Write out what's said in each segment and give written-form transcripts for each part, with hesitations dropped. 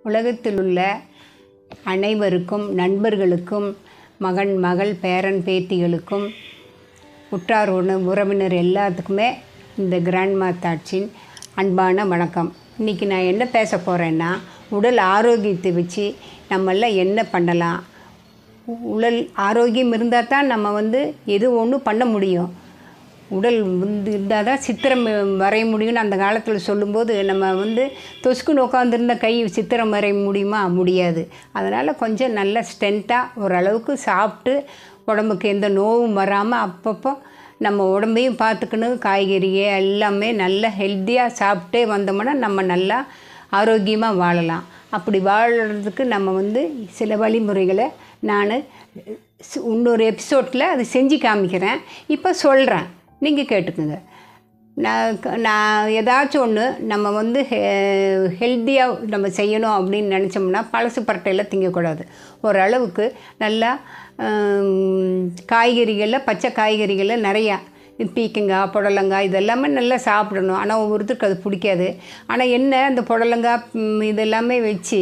உலகத்தில் உள்ள அனைவருக்கும், நண்பர்களுக்கும், மகன், மகள், பேரன், பேத்திகளுக்கும், உற்றார் உறவினர் எல்லாத்துக்குமே இந்த கிராண்ட்மா தாட்ஸின் அன்பான வணக்கம். இன்றைக்கி நான் என்ன பேச போகிறேன்னா, உடல் ஆரோக்கியத்தை வச்சு நம்மளாம் என்ன பண்ணலாம். உடல் ஆரோக்கியம் இருந்தால் தான் நம்ம எது ஒன்றும் பண்ண முடியும். உடல் இருந்தால் தான் சித்திரம் வரைய முடியும்னு அந்த காலத்தில் சொல்லும்போது, நம்ம தொசுக்குன்னு உட்காந்துருந்த கை சித்திரம் வரைய முடியுமா? முடியாது. அதனால் கொஞ்சம் நல்ல ஸ்ட்ரென்த்தாக ஓரளவுக்கு சாப்பிட்டு உடம்புக்கு எந்த நோவும் வராமல் அப்பப்போ நம்ம உடம்பையும் பார்த்துக்கணும். காய்கறியை எல்லாமே நல்ல ஹெல்த்தியாக சாப்பிட்டே வந்தோம்னா நம்ம நல்லா ஆரோக்கியமாக வாழலாம். அப்படி வாழறதுக்கு நம்ம சில வழிமுறைகளை நான் இன்னொரு எபிசோடில் அது செஞ்சு காமிக்கிறேன். இப்போ சொல்கிறேன், நீங்கள் கேட்டுக்குங்க. நான் ஏதாச்சும் ஒன்று நம்ம ஹெல்த்தியாக நம்ம செய்யணும் அப்படின்னு நினச்சோம்னா பழசு பரட்டையில் திங்கக்கூடாது. ஓரளவுக்கு நல்லா காய்கறிகளில், பச்சை காய்கறிகளில் நிறையா பீக்கங்காய், புடலங்காய் இதெல்லாமே நல்லா சாப்பிடணும். ஆனால் ஒவ்வொருத்தருக்கு அது பிடிக்காது. ஆனால் என்ன, அந்த புடலங்காய் இதெல்லாமே வச்சு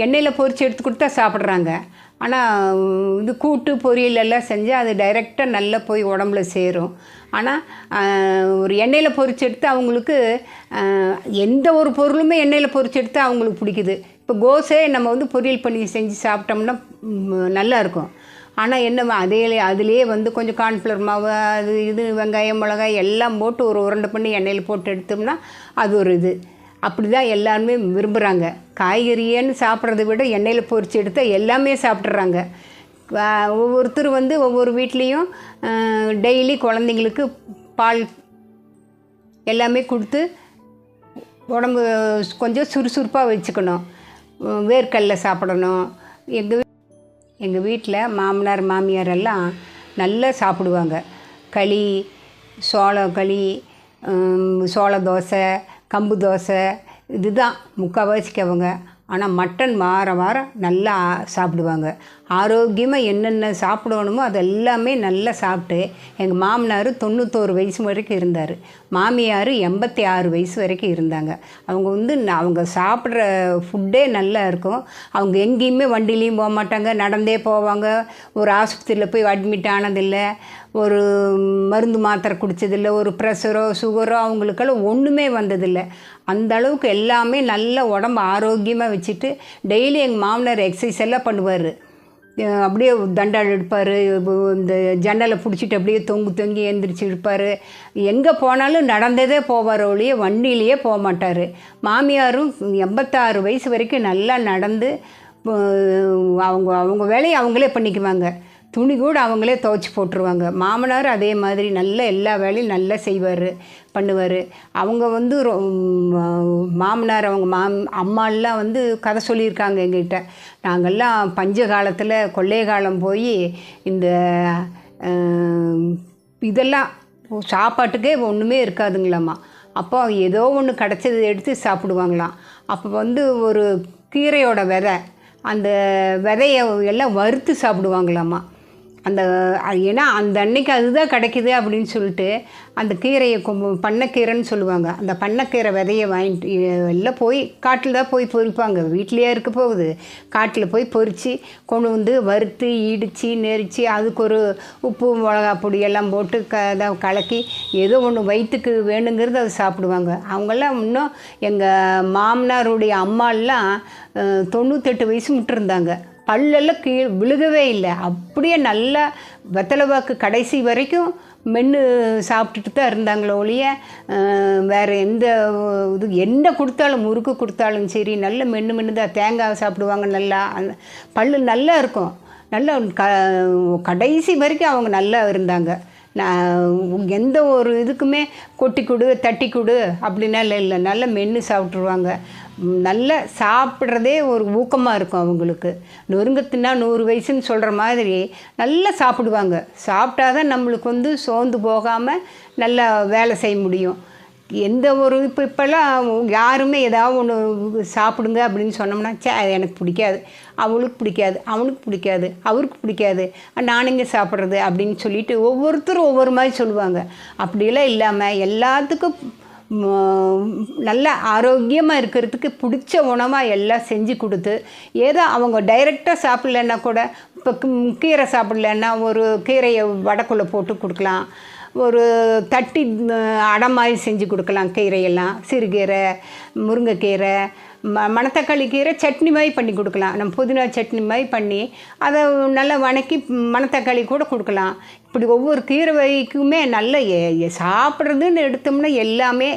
எண்ணெயில் பொரித்து எடுத்து கொடுத்தா சாப்பிட்றாங்க. ஆனால் இது கூட்டு பொரியல் எல்லாம் செஞ்சால் அது டைரெக்டாக நல்லா போய் உடம்புல சேரும். ஆனால் ஒரு எண்ணெயில் பொரித்து எடுத்து அவங்களுக்கு எந்த ஒரு பொருளுமே எண்ணெயில் பொரித்து எடுத்து அவங்களுக்கு பிடிக்குது. இப்போ கோஸே நம்ம பொரியல் பண்ணி செஞ்சு சாப்பிட்டோம்னா நல்லாயிருக்கும். ஆனால் என்ன, அதிலே கொஞ்சம் கார்ன்ஃப்ளவர் மாவு, அது இது வெங்காயம், மிளகாய் எல்லாம் போட்டு ஒரு உருண்டை பண்ணி எண்ணெயில் போட்டு எடுத்தோம்னா அது ஒரு இது. அப்படி தான் எல்லாருமே விரும்புகிறாங்க. காய்கறின்னு சாப்பிட்றத விட எண்ணெயில் பொரித்து எடுத்தால் எல்லாமே சாப்பிட்றாங்க. ஒவ்வொருத்தர் ஒவ்வொரு வீட்லேயும் டெய்லி குழந்தைங்களுக்கு பால் எல்லாமே கொடுத்து உடம்பு கொஞ்சம் சுறுசுறுப்பாக வச்சுக்கணும். வேர்க்கடலை சாப்பிடணும். எங்கள் வீட்டில் மாமனார் மாமியார் எல்லாம் நல்லா சாப்பிடுவாங்க. களி, சோள களி, சோள தோசை, கம்பு தோசை இதுதான் முக்கால்வாசிக்கவங்க. ஆனால் மட்டன் வாரம் நல்லா சாப்பிடுவாங்க. ஆரோக்கியமாக என்னென்ன சாப்பிடணுமோ அது எல்லாமே நல்லா சாப்பிட்டு எங்கள் மாமனார் 91 வயசு வரைக்கும் இருந்தார். மாமியார் 86 வயசு வரைக்கும் இருந்தாங்க. அவங்க அவங்க சாப்பிட்ற ஃபுட்டே நல்லா இருக்கும். அவங்க எங்கேயுமே வண்டிலையும் போக மாட்டாங்க, நடந்தே போவாங்க. ஒரு ஆஸ்பத்திரியில் போய் அட்மிட் ஆனதில்லை, ஒரு மருந்து மாத்திரை குடித்ததில்லை, ஒரு ப்ரெஷரோ சுகரோ அவங்களுக்கெல்லாம் ஒன்றுமே வந்ததில்லை. அந்த அளவுக்கு எல்லாமே நல்ல உடம்பு ஆரோக்கியமாக வச்சுட்டு டெய்லி எங்கள் மாமனார் எக்ஸசைஸ் எல்லாம் பண்ணுவார். அப்படியே தண்டால் எடுப்பார், இந்த ஜன்னலை பிடிச்சிட்டு அப்படியே தொங்கி எழுந்திரிச்சு இருப்பார். எங்கே போனாலும் நடந்ததே போவார், ஒழிய வண்டியிலேயே போக மாட்டார். மாமியாரும் 86 வயசு வரைக்கும் நல்லா நடந்து அவங்க வேலையை அவங்களே பண்ணிக்குவாங்க. துணி கூட அவங்களே துவைச்சி போட்டுருவாங்க. மாமனார் அதே மாதிரி நல்ல எல்லா வேலையும் நல்லா செய்வார், பண்ணுவார். அவங்க மாமனார் அவங்க அம்மாலாம் கதை சொல்லியிருக்காங்க எங்ககிட்ட. நாங்கள்லாம் பஞ்ச காலத்தில் கொள்ளை காலம் போய் இந்த இதெல்லாம் சாப்பாட்டுக்கே ஒன்றுமே இருக்காதுங்களாம்மா. அப்போ ஏதோ ஒன்று கிடச்சது எடுத்து சாப்பிடுவாங்களாம். அப்போ ஒரு கீரையோட விதை, அந்த விதையை எல்லாம் வறுத்து சாப்பிடுவாங்களாம்மா. ஏன்னா அந்த அன்னைக்கு அதுதான் கிடைக்கிது அப்படின்னு சொல்லிட்டு அந்த கீரையை பண்ணைக்கீரைன்னு சொல்லுவாங்க. அந்த பண்ணைக்கீரை விதையை வாங்கிட்டு எல்லாம் போய் காட்டில் தான் போய் பொறிப்பாங்க. வீட்லேயே இருக்க போகுது, காட்டில் போய் பொறித்து கொண்டு வறுத்து இடித்து நெரிச்சு அதுக்கு ஒரு உப்பு மிளகா பொடி எல்லாம் போட்டு கலக்கி ஏதோ ஒன்று வயிற்றுக்கு வேணுங்கிறது அதை சாப்பிடுவாங்க. அவங்கெல்லாம் இன்னும் எங்கள் மாமனாருடைய அம்மாலாம் 98 வயசு முட்டிருந்தாங்க. பல்லெல்லாம் விழுகவே இல்லை. அப்படியே நல்லா வெத்தலைவாக்கு கடைசி வரைக்கும் மென்று சாப்பிட்டுட்டு தான் இருந்தாங்களோ ஒழிய வேறு எந்த என்ன கொடுத்தாலும், முறுக்கு கொடுத்தாலும் சரி நல்ல மென்று தான். தேங்காய் சாப்பிடுவாங்க நல்லா, பல்லு நல்லா இருக்கும். நல்லா கடைசி வரைக்கும் அவங்க நல்லா இருந்தாங்க. நான் எந்த ஒரு இதுக்குமே கொட்டி கொடு தட்டி கொடு அப்படின்னால இல்லை, நல்லா மென்று சாப்பிட்ருவாங்க. நல்லா சாப்பிட்றதே ஒரு ஊக்கமாக இருக்கும் அவங்களுக்கு. நொறுங்கத்தினா 100 வயசுன்னு சொல்கிற மாதிரி நல்லா சாப்பிடுவாங்க. சாப்பிட்டா தான் நம்மளுக்கு சோர்ந்து போகாமல் நல்லா வேலை செய்ய முடியும். எந்த ஒரு இப்போல்லாம் யாருமே ஏதாவது ஒன்று சாப்பிடுங்க அப்படின்னு சொன்னோம்னா, எனக்கு பிடிக்காது, அவளுக்கு பிடிக்காது, அவனுக்கு பிடிக்காது, அவருக்கு பிடிக்காது, நான் இங்கே சாப்பிட்றது அப்படின்னு சொல்லிட்டு ஒவ்வொருத்தரும் ஒவ்வொரு மாதிரி சொல்லுவாங்க. அப்படியெல்லாம் இல்லாமல் எல்லாத்துக்கும் நல்ல ஆரோக்கியமாக இருக்கிறதுக்கு பிடிச்ச உணவாக எல்லாம் செஞ்சு கொடுத்து, ஏதோ அவங்க டைரெக்டாக சாப்பிட்லன்னா கூட, இப்போ கீரை சாப்பிட்லன்னா ஒரு கீரையை வடக்குள்ளே போட்டு கொடுக்கலாம், ஒரு தட்டி அடை மாதிரி செஞ்சு கொடுக்கலாம். கீரையெல்லாம் சிறுகீரை, முருங்கைக்கீரை, மணத்தக்காளி கீரை சட்னி மாதிரி பண்ணி கொடுக்கலாம். நம்ம புதினா சட்னி மாதிரி பண்ணி அதை நல்லா வணக்கி மணத்தக்காளி கூட கொடுக்கலாம். இப்படி ஒவ்வொரு கீரை வகைக்குமே நல்ல சாப்பிட்றதுன்னு எடுத்தோம்னா எல்லாமே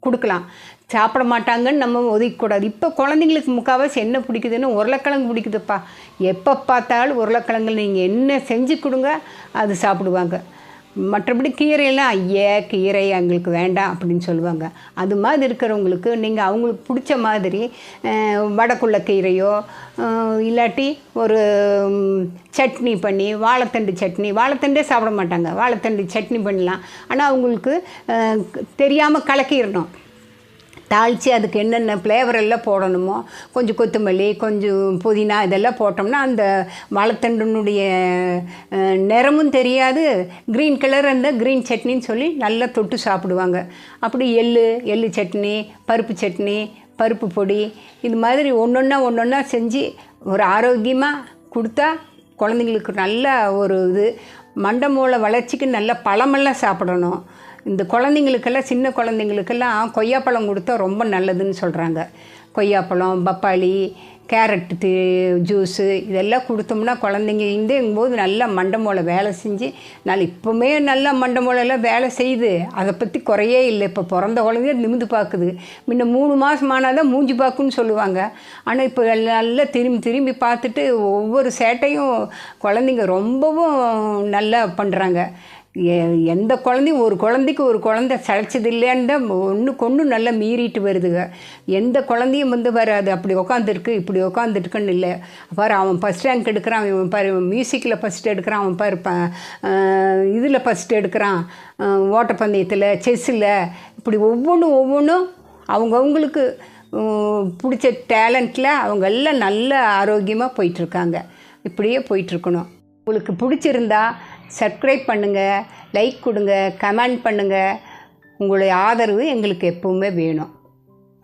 கொடுக்கலாம். சாப்பிட மாட்டாங்கன்னு நம்ம ஒதுக்கக்கூடாது. இப்போ குழந்தைங்களுக்கு முக்கால்வாசி என்ன பிடிக்குதுன்னு உருளைக்கிழங்கு பிடிக்குதுப்பா. எப்போ பார்த்தாலும் உருளைக்கிழங்கு நீங்கள் என்ன செஞ்சு கொடுங்க அது சாப்பிடுவாங்க. மற்றபடி கீரையெல்லாம் ஐயே கீரை எங்களுக்கு வேண்டாம் அப்படின்னு சொல்லுவாங்க. அது மாதிரி இருக்கிறவங்களுக்கு நீங்கள் அவங்களுக்கு பிடிச்ச மாதிரி வடக்குள்ள கீரையோ இல்லாட்டி ஒரு சட்னி பண்ணி, வாழைத்தண்டே சாப்பிட மாட்டாங்க, வாழைத்தண்டு சட்னி பண்ணலாம். ஆனால் அவங்களுக்கு தெரியாமல் கலக்கிடணும். தாளித்து அதுக்கு என்னென்ன ஃப்ளேவர் எல்லாம் போடணுமோ, கொஞ்சம் கொத்தமல்லி, கொஞ்சம் புதினா இதெல்லாம் போட்டோம்னா அந்த வாழைத்தண்டினுடைய நிறமும் தெரியாது, க்ரீன் கலர் அந்த க்ரீன் சட்னின்னு சொல்லி நல்லா தொட்டு சாப்பிடுவாங்க. அப்படி எள்ளு சட்னி, பருப்பு சட்னி, பருப்பு பொடி, இது மாதிரி ஒன்றொன்னா செஞ்சு ஒரு ஆரோக்கியமாக கொடுத்தா குழந்தைங்களுக்கு நல்ல ஒரு மண்டை மூளை வளர்ச்சிக்கு நல்ல பழமெல்லாம் சாப்பிடணும். இந்த குழந்தைங்களுக்கெல்லாம் சின்ன குழந்தைங்களுக்கெல்லாம் கொய்யாப்பழம் கொடுத்தா ரொம்ப நல்லதுன்னு சொல்கிறாங்க. கொய்யாப்பழம், பப்பாளி, கேரட்டு ஜூஸு இதெல்லாம் கொடுத்தோம்னா குழந்தைங்க இந்தேங்கும்போது நல்லா மண்டை மூளை வேலை செஞ்சு இப்போவுமே நல்லா மண்டை மூளையெல்லாம் வேலை செய்யுது. அதை பற்றி குறையே இல்லை. இப்போ பிறந்த குழந்தைய நிமிந்து பார்க்குது. முன்ன 3 மாதம் ஆனால் தான் மூஞ்சி பார்க்குன்னு சொல்லுவாங்க. ஆனால் இப்போ நல்லா திரும்பி பார்த்துட்டு ஒவ்வொரு சேட்டையும் குழந்தைங்க ரொம்பவும் நல்லா பண்ணுறாங்க. எந்த குழந்தையும் ஒரு குழந்தை சளைச்சது இல்லைன்னு தான் ஒன்று நல்லா மீறிட்டு வருதுங்க. எந்த குழந்தையும் வராது அப்படி உக்காந்துருக்கு இப்படி உக்காந்துருக்குன்னு இல்லை. பாரு அவன் ஃபஸ்ட் ரேங்க் எடுக்கிறான், இவன் பாரு மியூசிக்கில் ஃபஸ்ட் எடுக்கிறான், அவன் பாரு இதில் ஃபஸ்ட் எடுக்கிறான், ஓட்டப்பந்தயத்தில், செஸ்ஸில், இப்படி ஒவ்வொன்றும் அவங்கவுங்களுக்கு பிடிச்ச டேலண்ட்டில் அவங்க எல்லாம் நல்ல ஆரோக்கியமாக போயிட்டுருக்காங்க. இப்படியே போயிட்டுருக்கணும். உங்களுக்கு பிடிச்சிருந்தா சப்ஸ்கிரைப் பண்ணுங்கள், லைக் கொடுங்க, கமெண்ட் பண்ணுங்கள். உங்களுடைய ஆதரவு எங்களுக்கு எப்பவுமே வேணும்.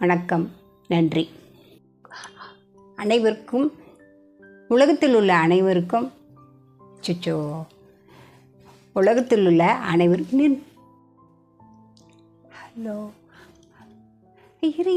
வணக்கம், நன்றி. அனைவருக்கும், உலகத்தில் உள்ள அனைவருக்கும் உலகத்தில் உள்ள அனைவருக்கும் ஹலோ இரு